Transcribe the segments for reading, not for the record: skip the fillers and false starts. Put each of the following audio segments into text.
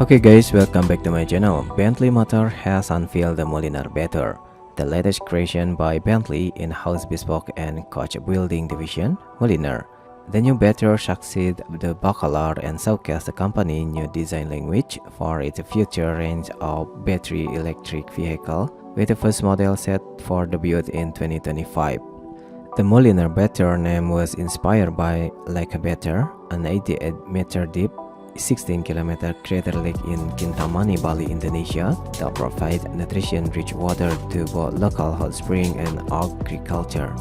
Okay guys, welcome back to my channel. Bentley Motor has unveiled the Mulliner Batur, the latest creation by Bentley in-house bespoke and coach building division, Mulliner. The new Batur succeeds the Bacalar and showcases the company's new design language for its future range of battery electric vehicle, with the first model set for debut in 2025. The Mulliner Batur name was inspired by Lake Batur, an 88-meter deep 16-kilometer crater lake in Kintamani, Bali, Indonesia, that provides nutrition-rich water to both local hot spring and agriculture.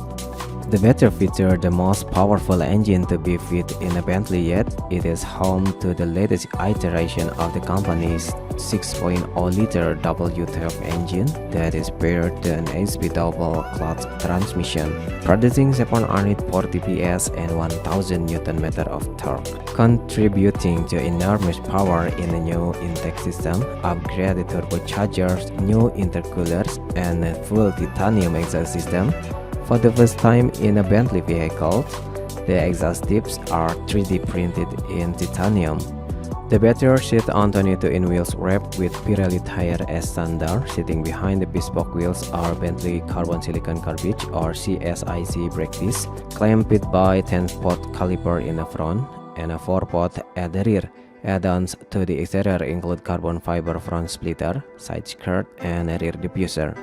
The Batur features the most powerful engine to be fit in a Bentley yet. It is home to the latest iteration of the company's 6.0-liter W12 engine that is paired to an 8-speed double-clutch transmission, producing 740 PS and 1000 Nm of torque, contributing to enormous power in the new intake system, upgraded turbochargers, new intercoolers, and a full titanium exhaust system. For the first time in a Bentley vehicle, the exhaust tips are 3D printed in titanium. The Batur sits on 22-inch wheels wrapped with Pirelli tire as standard. Sitting behind the bespoke wheels are Bentley carbon silicon garbage or CSIC brake discs, clamped by 10-pot caliper in the front and a 4-pot at the rear. Add-ons to the exterior include carbon fiber front splitter, side skirt, and a rear diffuser.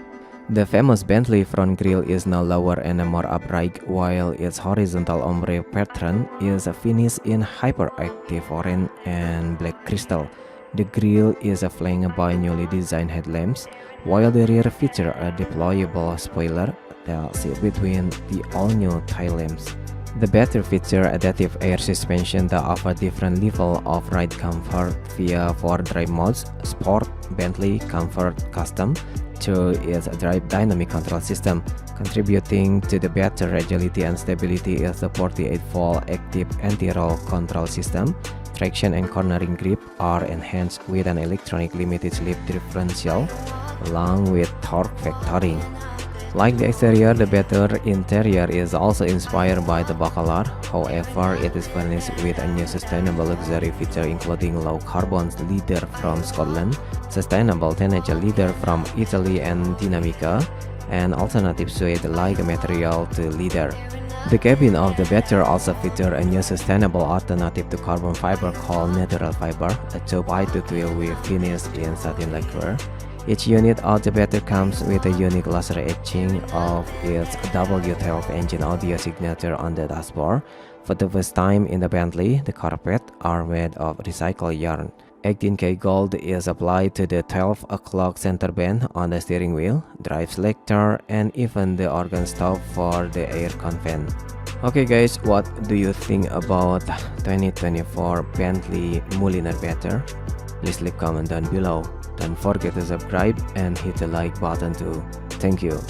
The famous Bentley front grille is now lower and more upright, while its horizontal ombre pattern is finished in hyperactive orange and black crystal. The grille is flanked by newly designed headlamps, while the rear features a deployable spoiler that sits between the all-new tail lamps. The Batur features adaptive air suspension that offer different levels of ride comfort via 4 drive modes: Sport, Bentley, Comfort, Custom, to its drive dynamic control system. Contributing to the better agility and stability is the 48-volt active anti-roll control system. Traction and cornering grip are enhanced with an electronic limited slip differential, along with torque vectoring. Like the exterior, the Batur interior is also inspired by the Bacalar. However, it is furnished with a new sustainable luxury feature including low-carbon leather from Scotland, sustainable tannage leather from Italy and Dinamica, and alternative suede-like material to leather. The cabin of the Batur also features a new sustainable alternative to carbon fiber called natural fiber, a 2x2 wheel finished in satin lacquer. Each unit of the Batur comes with a unique laser etching of its W12 engine audio signature on the dashboard. For the first time in the Bentley, the carpets are made of recycled yarn. 18K gold is applied to the 12 o'clock center band on the steering wheel, drive selector, and even the organ stop for the air convent. Okay guys, what do you think about 2024 Bentley Mulliner Batur? Please leave comment down below. Don't forget to subscribe and hit the like button too. Thank you.